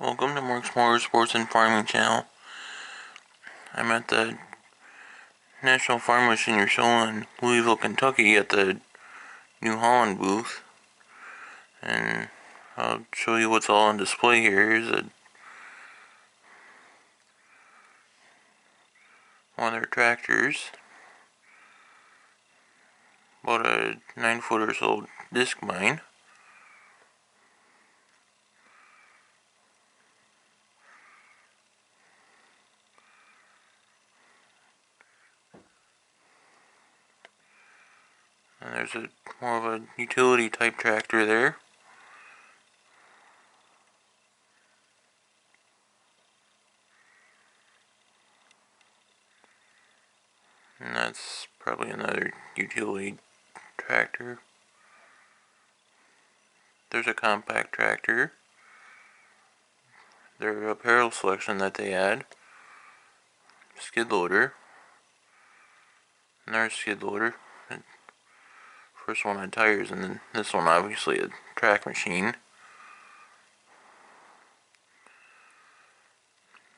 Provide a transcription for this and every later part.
Welcome to Mark's Motorsports and Farming channel. I'm at the National Farmer Senior Show in Louisville, Kentucky at the new Holland booth. And I'll show you what's all on display here. Here's one of their tractors. About a 9-foot or so disc mine. And there's more of a utility type tractor there. And that's probably another utility tractor. There's a compact tractor. Their apparel selection that they add. Skid loader. Another skid loader. First one had tires, and then this one obviously a track machine.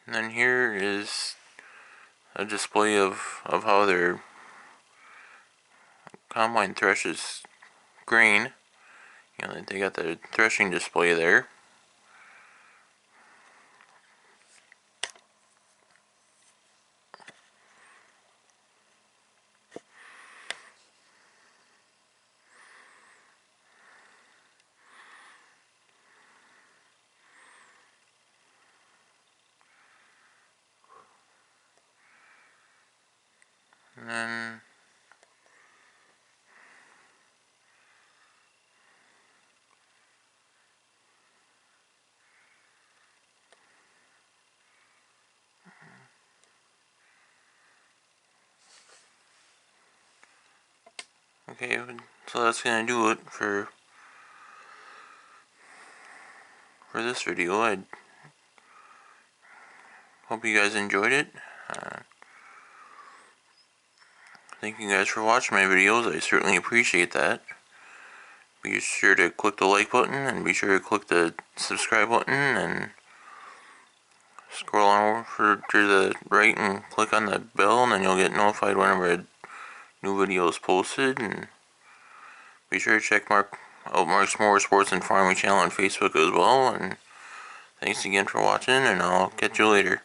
And then here is a display of how their combine threshes grain. You know, they got the threshing display there. And then okay, so that's gonna do it for this video. I hope you guys enjoyed it. Thank you guys for watching my videos. I certainly appreciate that. Be sure to click the like button and be sure to click the subscribe button and scroll on over to the right and click on the bell, and then you'll get notified whenever a new video is posted. And be sure to check out Mark's Motorsports and Farming channel on Facebook as well. And thanks again for watching, and I'll catch you later.